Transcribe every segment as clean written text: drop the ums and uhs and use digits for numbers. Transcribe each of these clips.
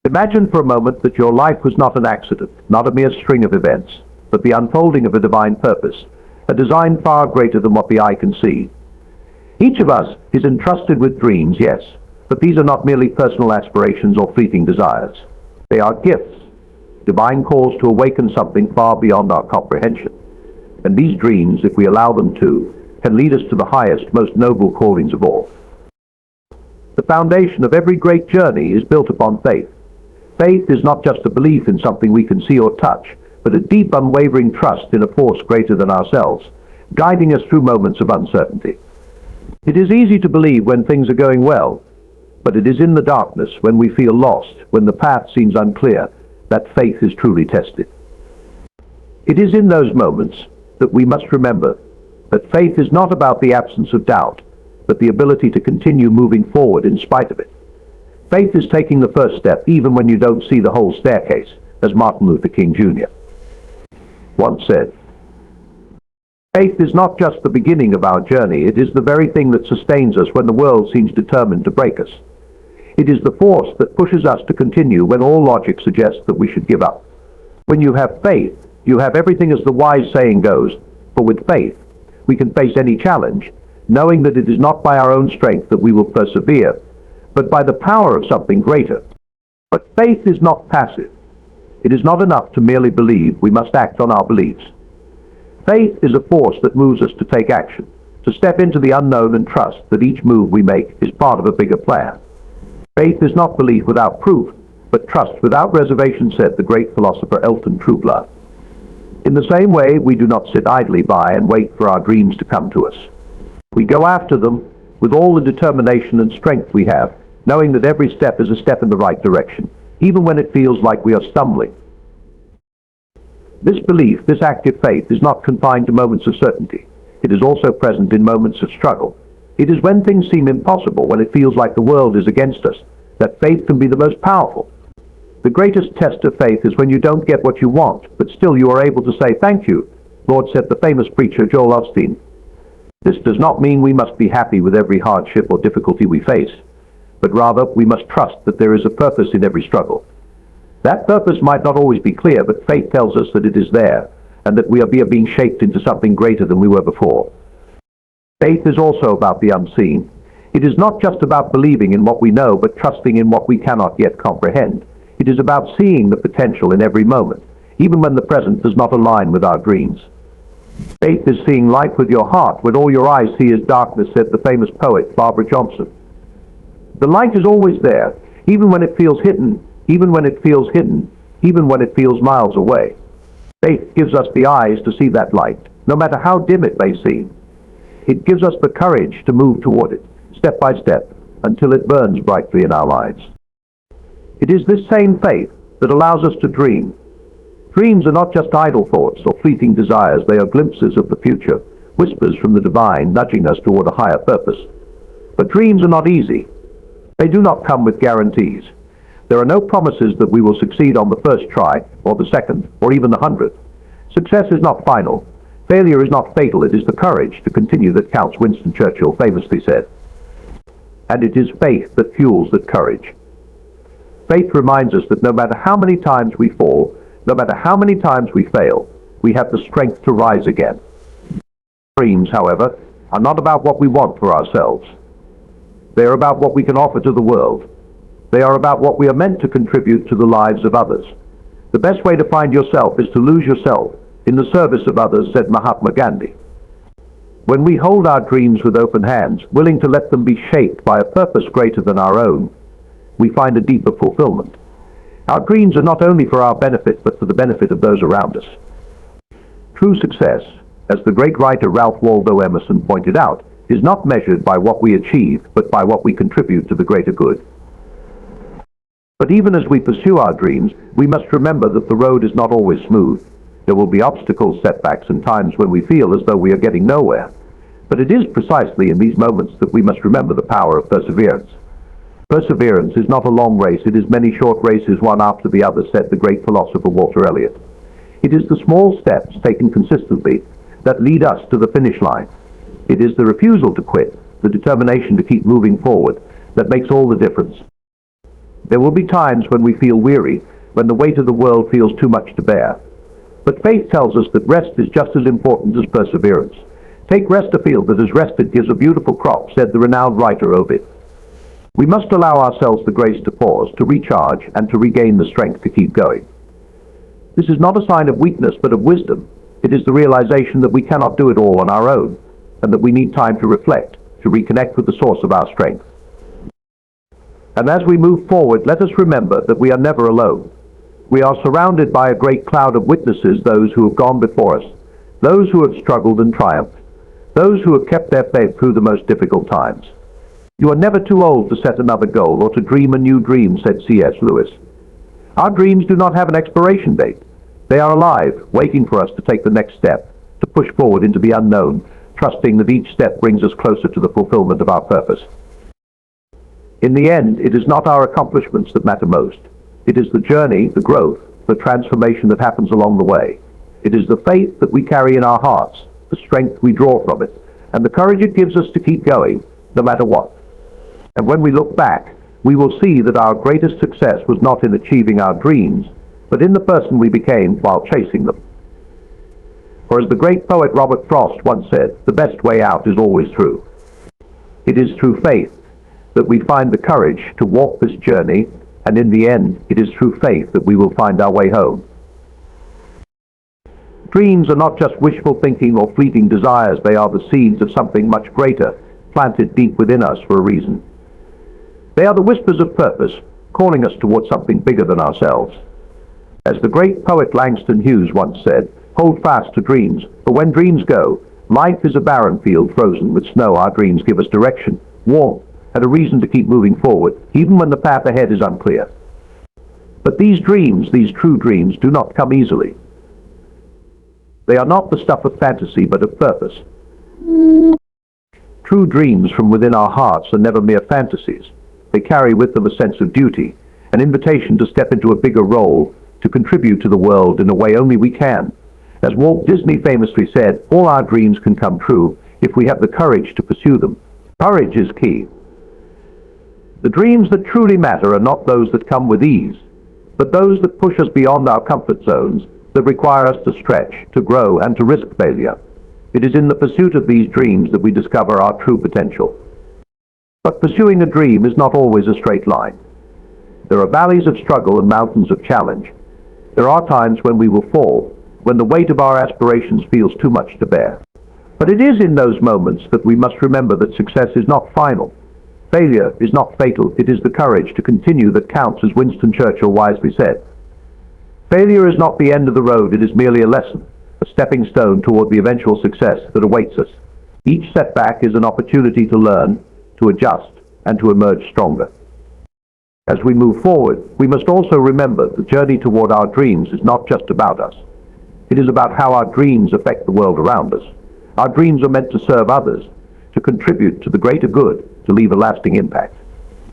Imagine for a moment that your life was not an accident, not a mere string of events, but the unfolding of a divine purpose, a design far greater than what the eye can see. Each of us is entrusted with dreams, yes, but these are not merely personal aspirations or fleeting desires. They are gifts, divine calls to awaken something far beyond our comprehension. And these dreams, if we allow them to, can lead us to the highest, most noble callings of all. The foundation of every great journey is built upon faith. Faith is not just a belief in something we can see or touch, but a deep, unwavering trust in a force greater than ourselves, guiding us through moments of uncertainty. It is easy to believe when things are going well, but it is in the darkness, when we feel lost, when the path seems unclear, that faith is truly tested. It is in those moments that we must remember that faith is not about the absence of doubt, but the ability to continue moving forward in spite of it. Faith is taking the first step even when you don't see the whole staircase, as Martin Luther King Jr. once said. Faith is not just the beginning of our journey, it is the very thing that sustains us when the world seems determined to break us. It is the force that pushes us to continue when all logic suggests that we should give up. When you have faith, you have everything, as the wise saying goes, for with faith we can face any challenge, knowing that it is not by our own strength that we will persevere, but by the power of something greater. But faith is not passive. It is not enough to merely believe, we must act on our beliefs. Faith is a force that moves us to take action, to step into the unknown and trust that each move we make is part of a bigger plan. Faith is not belief without proof, but trust without reservation, said the great philosopher Elton Trueblood. In the same way, we do not sit idly by and wait for our dreams to come to us. We go after them with all the determination and strength we have, knowing that every step is a step in the right direction, even when it feels like we are stumbling. This belief, this active faith, is not confined to moments of certainty. It is also present in moments of struggle. It is when things seem impossible, when it feels like the world is against us, that faith can be the most powerful. The greatest test of faith is when you don't get what you want, but still you are able to say, "Thank you, Lord," said the famous preacher Joel Osteen. This does not mean we must be happy with every hardship or difficulty we face, but rather we must trust that there is a purpose in every struggle. That purpose might not always be clear, but faith tells us that it is there, and that we are being shaped into something greater than we were before. Faith is also about the unseen. It is not just about believing in what we know, but trusting in what we cannot yet comprehend. It is about seeing the potential in every moment, even when the present does not align with our dreams. Faith is seeing light with your heart when all your eyes see is darkness, said the famous poet Barbara Johnson. The light is always there, even when it feels hidden, even when it feels miles away. Faith gives us the eyes to see that light, no matter how dim it may seem. It gives us the courage to move toward it, step by step, until it burns brightly in our lives. It is this same faith that allows us to dream. Dreams are not just idle thoughts or fleeting desires, they are glimpses of the future, whispers from the divine, nudging us toward a higher purpose. But dreams are not easy. They do not come with guarantees. There are no promises that we will succeed on the first try, or the second, or even the 100th. Success is not final. Failure is not fatal. It is the courage to continue that counts, Winston Churchill famously said. And it is faith that fuels that courage. Faith reminds us that no matter how many times we fall, no matter how many times we fail, we have the strength to rise again. Dreams, however, are not about what we want for ourselves. They are about what we can offer to the world. They are about what we are meant to contribute to the lives of others. The best way to find yourself is to lose yourself in the service of others, said Mahatma Gandhi. When we hold our dreams with open hands, willing to let them be shaped by a purpose greater than our own, we find a deeper fulfillment. Our dreams are not only for our benefit, but for the benefit of those around us. True success, as the great writer Ralph Waldo Emerson pointed out, is not measured by what we achieve, but by what we contribute to the greater good. But even as we pursue our dreams, we must remember that the road is not always smooth. There will be obstacles, setbacks, and times when we feel as though we are getting nowhere. But it is precisely in these moments that we must remember the power of perseverance. Perseverance is not a long race, it is many short races, one after the other, said the great philosopher Walter Elliot. It is the small steps taken consistently that lead us to the finish line. It is the refusal to quit, the determination to keep moving forward, that makes all the difference. There will be times when we feel weary, when the weight of the world feels too much to bear. But faith tells us that rest is just as important as perseverance. Take rest a field that has rested gives a beautiful crop, said the renowned writer Ovid. We must allow ourselves the grace to pause, to recharge, and to regain the strength to keep going. This is not a sign of weakness, but of wisdom. It is the realization that we cannot do it all on our own, and that we need time to reflect, to reconnect with the source of our strength. And as we move forward, let us remember that we are never alone. We are surrounded by a great cloud of witnesses, those who have gone before us, those who have struggled and triumphed, those who have kept their faith through the most difficult times. You are never too old to set another goal or to dream a new dream, said C.S. Lewis. Our dreams do not have an expiration date. They are alive, waiting for us to take the next step, to push forward into the unknown, trusting that each step brings us closer to the fulfillment of our purpose. In the end, it is not our accomplishments that matter most. It is the journey, the growth, the transformation that happens along the way. It is the faith that we carry in our hearts, the strength we draw from it, and the courage it gives us to keep going, no matter what. And when we look back, we will see that our greatest success was not in achieving our dreams, but in the person we became while chasing them. For as the great poet Robert Frost once said, the best way out is always through. It is through faith that we find the courage to walk this journey, and in the end, it is through faith that we will find our way home. Dreams are not just wishful thinking or fleeting desires, they are the seeds of something much greater, planted deep within us for a reason. They are the whispers of purpose, calling us towards something bigger than ourselves. As the great poet Langston Hughes once said, hold fast to dreams, for when dreams go, life is a barren field frozen with snow. Our dreams give us direction, warmth, and a reason to keep moving forward, even when the path ahead is unclear. But these dreams, these true dreams, do not come easily. They are not the stuff of fantasy, but of purpose. True dreams from within our hearts are never mere fantasies. They carry with them a sense of duty, an invitation to step into a bigger role, to contribute to the world in a way only we can. As Walt Disney famously said, all our dreams can come true if we have the courage to pursue them. Courage is key. The dreams that truly matter are not those that come with ease, but those that push us beyond our comfort zones, that require us to stretch, to grow, and to risk failure. It is in the pursuit of these dreams that we discover our true potential. But pursuing a dream is not always a straight line. There are valleys of struggle and mountains of challenge. There are times when we will fall, when the weight of our aspirations feels too much to bear. But it is in those moments that we must remember that success is not final. Failure is not fatal. It is the courage to continue that counts, as Winston Churchill wisely said. Failure is not the end of the road. It is merely a lesson, a stepping stone toward the eventual success that awaits us. Each setback is an opportunity to learn, to adjust, and to emerge stronger. As we move forward, we must also remember the journey toward our dreams is not just about us. It is about how our dreams affect the world around us. Our dreams are meant to serve others, to contribute to the greater good, to leave a lasting impact.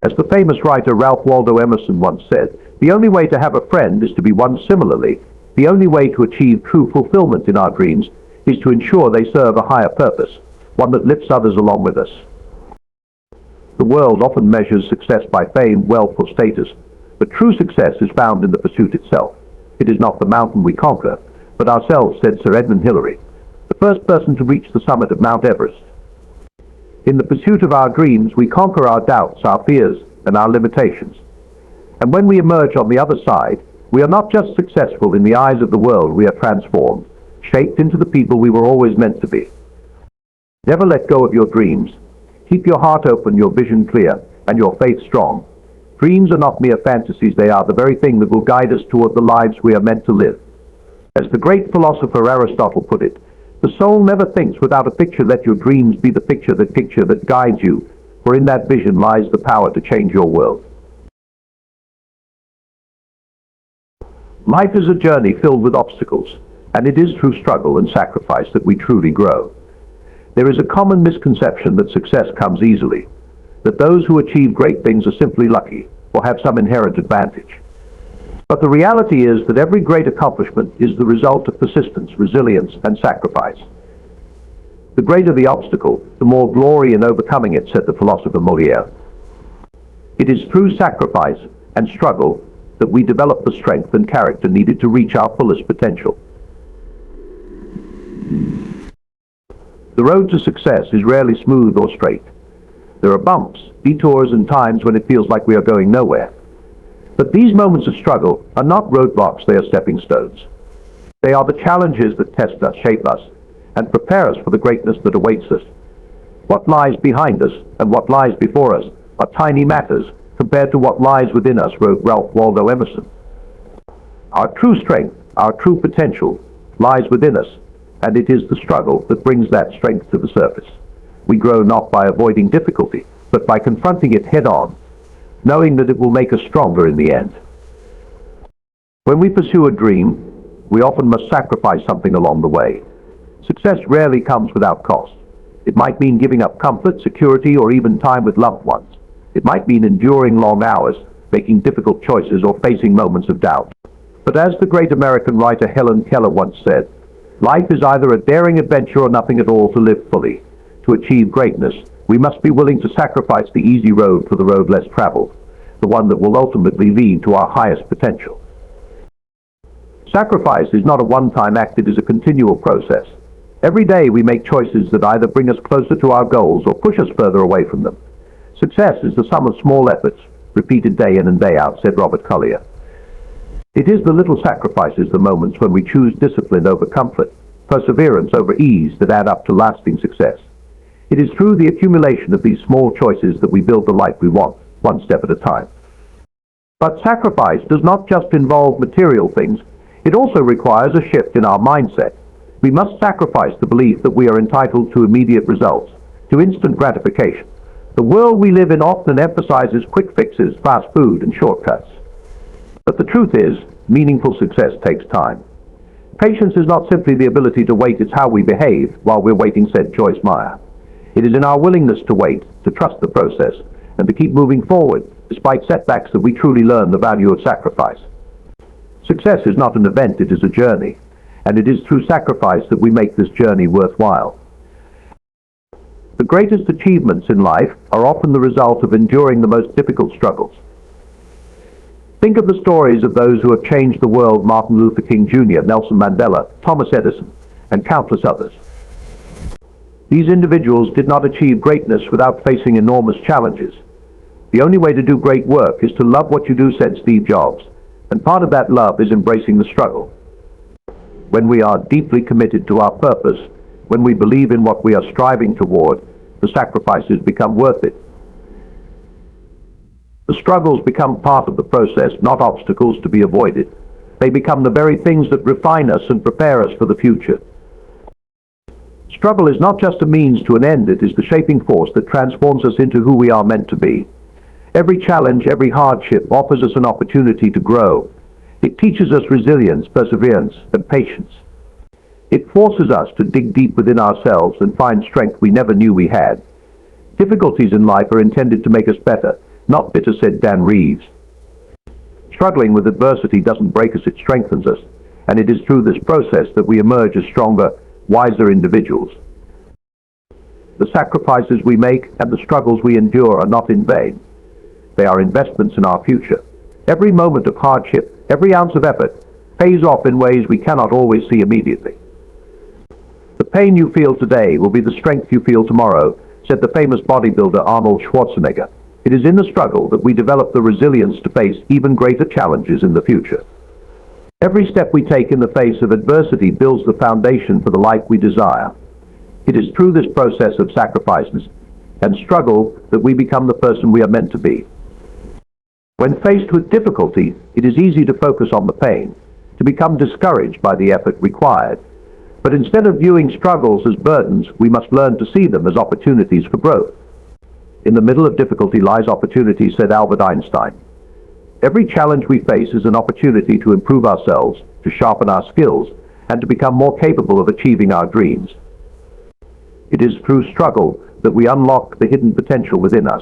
As the famous writer Ralph Waldo Emerson once said, the only way to have a friend is to be one similarly. The only way to achieve true fulfillment in our dreams is to ensure they serve a higher purpose, one that lifts others along with us. The world often measures success by fame, wealth, or status, but true success is found in the pursuit itself. It is not the mountain we conquer, but ourselves, said Sir Edmund Hillary, the first person to reach the summit of Mount Everest. In the pursuit of our dreams, we conquer our doubts, our fears, and our limitations. And when we emerge on the other side, we are not just successful in the eyes of the world, we are transformed, shaped into the people we were always meant to be. Never let go of your dreams. Keep your heart open, your vision clear, and your faith strong. Dreams are not mere fantasies, they are the very thing that will guide us toward the lives we are meant to live. As the great philosopher Aristotle put it, the soul never thinks without a picture. Let your dreams be the picture that guides you, for in that vision lies the power to change your world. Life is a journey filled with obstacles, and it is through struggle and sacrifice that we truly grow. There is a common misconception that success comes easily, that those who achieve great things are simply lucky or have some inherent advantage. But the reality is that every great accomplishment is the result of persistence, resilience, and sacrifice. The greater the obstacle, the more glory in overcoming it, said the philosopher Molière. It is through sacrifice and struggle that we develop the strength and character needed to reach our fullest potential. The road to success is rarely smooth or straight. There are bumps, detours, and times when it feels like we are going nowhere. But these moments of struggle are not roadblocks, they are stepping stones. They are the challenges that test us, shape us, and prepare us for the greatness that awaits us. What lies behind us and what lies before us are tiny matters compared to what lies within us, wrote Ralph Waldo Emerson. Our true strength, our true potential, lies within us, and it is the struggle that brings that strength to the surface. We grow not by avoiding difficulty, but by confronting it head-on, knowing that it will make us stronger in the end. When we pursue a dream, we often must sacrifice something along the way. Success rarely comes without cost. It might mean giving up comfort, security, or even time with loved ones. It might mean enduring long hours, making difficult choices, or facing moments of doubt. But as the great American writer Helen Keller once said, life is either a daring adventure or nothing at all to live fully. To achieve greatness, we must be willing to sacrifice the easy road for the road less traveled, the one that will ultimately lead to our highest potential. Sacrifice is not a one-time act, it is a continual process. Every day we make choices that either bring us closer to our goals or push us further away from them. Success is the sum of small efforts, repeated day in and day out, said Robert Collier. It is the little sacrifices, the moments when we choose discipline over comfort, perseverance over ease, that add up to lasting success. It is through the accumulation of these small choices that we build the life we want, one step at a time. But sacrifice does not just involve material things, it also requires a shift in our mindset. We must sacrifice the belief that we are entitled to immediate results, to instant gratification. The world we live in often emphasizes quick fixes, fast food, and shortcuts. But the truth is, meaningful success takes time. Patience is not simply the ability to wait, it's how we behave while we're waiting, said Joyce Meyer. It is in our willingness to wait, to trust the process, and to keep moving forward, despite setbacks, that we truly learn the value of sacrifice. Success is not an event, it is a journey, and it is through sacrifice that we make this journey worthwhile. The greatest achievements in life are often the result of enduring the most difficult struggles. Think of the stories of those who have changed the world: Martin Luther King Jr., Nelson Mandela, Thomas Edison, and countless others. These individuals did not achieve greatness without facing enormous challenges. The only way to do great work is to love what you do, said Steve Jobs, and part of that love is embracing the struggle. When we are deeply committed to our purpose, when we believe in what we are striving toward, the sacrifices become worth it. The struggles become part of the process, not obstacles to be avoided. They become the very things that refine us and prepare us for the future. Struggle is not just a means to an end, it is the shaping force that transforms us into who we are meant to be. Every challenge, every hardship offers us an opportunity to grow. It teaches us resilience, perseverance, and patience. It forces us to dig deep within ourselves and find strength we never knew we had. Difficulties in life are intended to make us better, not bitter, said Dan Reeves. Struggling with adversity doesn't break us, it strengthens us, and it is through this process that we emerge as stronger, wiser individuals. The sacrifices we make and the struggles we endure are not in vain. They are investments in our future. Every moment of hardship, every ounce of effort, pays off in ways we cannot always see immediately. The pain you feel today will be the strength you feel tomorrow, said the famous bodybuilder Arnold Schwarzenegger. It is in the struggle that we develop the resilience to face even greater challenges in the future. Every step we take in the face of adversity builds the foundation for the life we desire. It is through this process of sacrifices and struggle that we become the person we are meant to be. When faced with difficulty, it is easy to focus on the pain, to become discouraged by the effort required. But instead of viewing struggles as burdens, we must learn to see them as opportunities for growth. In the middle of difficulty lies opportunity, said Albert Einstein. Every challenge we face is an opportunity to improve ourselves, to sharpen our skills, and to become more capable of achieving our dreams. It is through struggle that we unlock the hidden potential within us,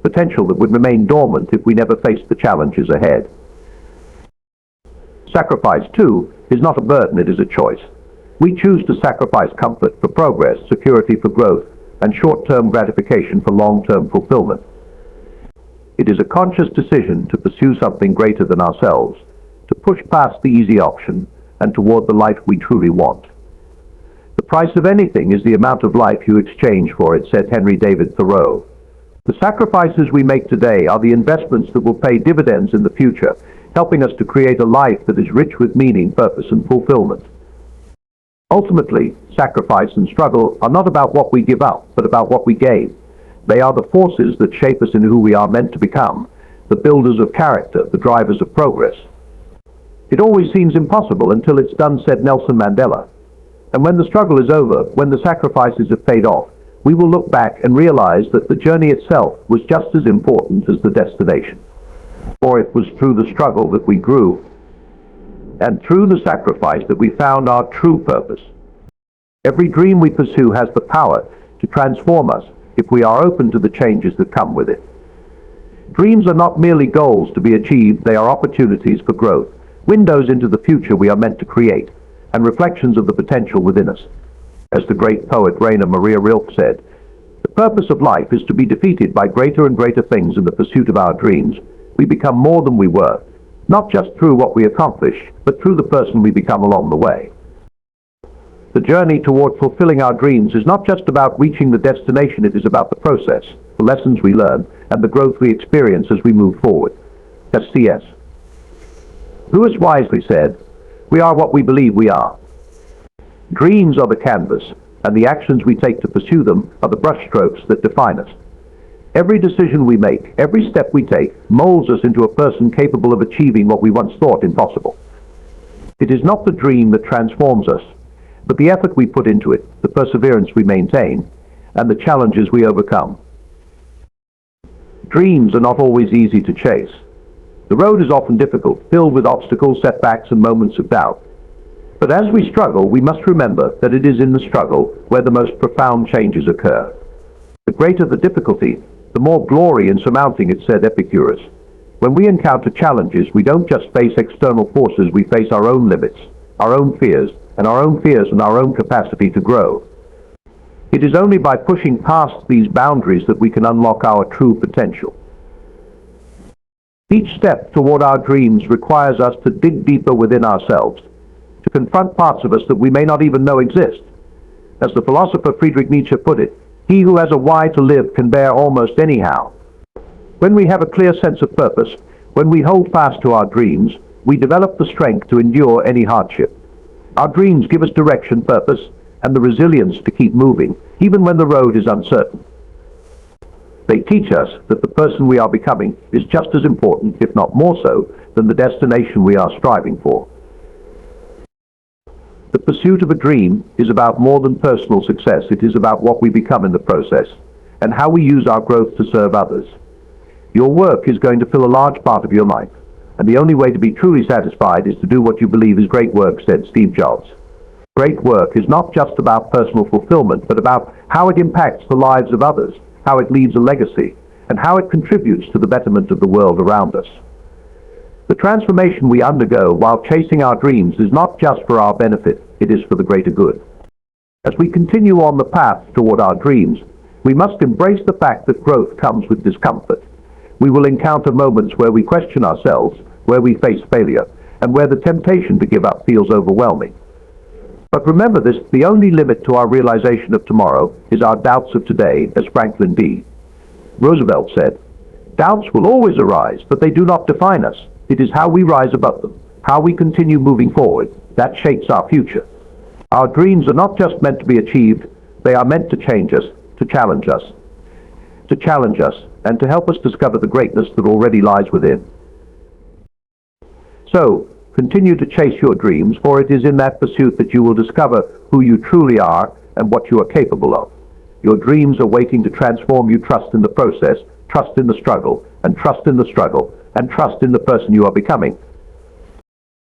potential that would remain dormant if we never faced the challenges ahead. Sacrifice, too, is not a burden, it is a choice. We choose to sacrifice comfort for progress, security for growth, and short-term gratification for long-term fulfillment. It is a conscious decision to pursue something greater than ourselves, to push past the easy option and toward the life we truly want. The price of anything is the amount of life you exchange for it, said Henry David Thoreau. The sacrifices we make today are the investments that will pay dividends in the future, helping us to create a life that is rich with meaning, purpose, and fulfillment. Ultimately, sacrifice and struggle are not about what we give up, but about what we gain. They are the forces that shape us in who we are meant to become, the builders of character, the drivers of progress. It always seems impossible until it's done, said Nelson Mandela. And when the struggle is over, when the sacrifices have paid off, we will look back and realize that the journey itself was just as important as the destination. For it was through the struggle that we grew, and through the sacrifice that we found our true purpose. Every dream we pursue has the power to transform us if we are open to the changes that come with it. Dreams are not merely goals to be achieved, they are opportunities for growth, windows into the future we are meant to create, and reflections of the potential within us. As the great poet Rainer Maria Rilke said, "The purpose of life is to be defeated by greater and greater things in the pursuit of our dreams. We become more than we were, not just through what we accomplish, but through the person we become along the way." The journey toward fulfilling our dreams is not just about reaching the destination, it is about the process, the lessons we learn, and the growth we experience as we move forward. That's C.S. Lewis wisely said, "We are what we believe we are." Dreams are the canvas, and the actions we take to pursue them are the brushstrokes that define us. Every decision we make, every step we take, molds us into a person capable of achieving what we once thought impossible. It is not the dream that transforms us, but the effort we put into it, the perseverance we maintain, and the challenges we overcome. Dreams are not always easy to chase. The road is often difficult, filled with obstacles, setbacks, and moments of doubt. But as we struggle, we must remember that it is in the struggle where the most profound changes occur. The greater the difficulty, the more glory in surmounting it, said Epicurus. When we encounter challenges, we don't just face external forces, we face our own limits, our own fears, and our own capacity to grow. It is only by pushing past these boundaries that we can unlock our true potential. Each step toward our dreams requires us to dig deeper within ourselves, to confront parts of us that we may not even know exist. As the philosopher Friedrich Nietzsche put it, "He who has a why to live can bear almost anyhow." When we have a clear sense of purpose, when we hold fast to our dreams, we develop the strength to endure any hardship. Our dreams give us direction, purpose, and the resilience to keep moving, even when the road is uncertain. They teach us that the person we are becoming is just as important, if not more so, than the destination we are striving for. The pursuit of a dream is about more than personal success. It is about what we become in the process, and how we use our growth to serve others. Your work is going to fill a large part of your life, and the only way to be truly satisfied is to do what you believe is great work, said Steve Jobs. Great work is not just about personal fulfillment, but about how it impacts the lives of others, how it leaves a legacy, and how it contributes to the betterment of the world around us. The transformation we undergo while chasing our dreams is not just for our benefit, it is for the greater good. As we continue on the path toward our dreams, we must embrace the fact that growth comes with discomfort. We will encounter moments where we question ourselves, where we face failure, and where the temptation to give up feels overwhelming. But remember this, the only limit to our realization of tomorrow is our doubts of today, as Franklin D. Roosevelt said, "Doubts will always arise, but they do not define us. It is how we rise above them, how we continue moving forward, that shapes our future." Our dreams are not just meant to be achieved, they are meant to change us, to challenge us, and to help us discover the greatness that already lies within. So, continue to chase your dreams, for it is in that pursuit that you will discover who you truly are and what you are capable of. Your dreams are waiting to transform you. Trust in the process, trust in the struggle, and trust in the struggle, and trust in the person you are becoming.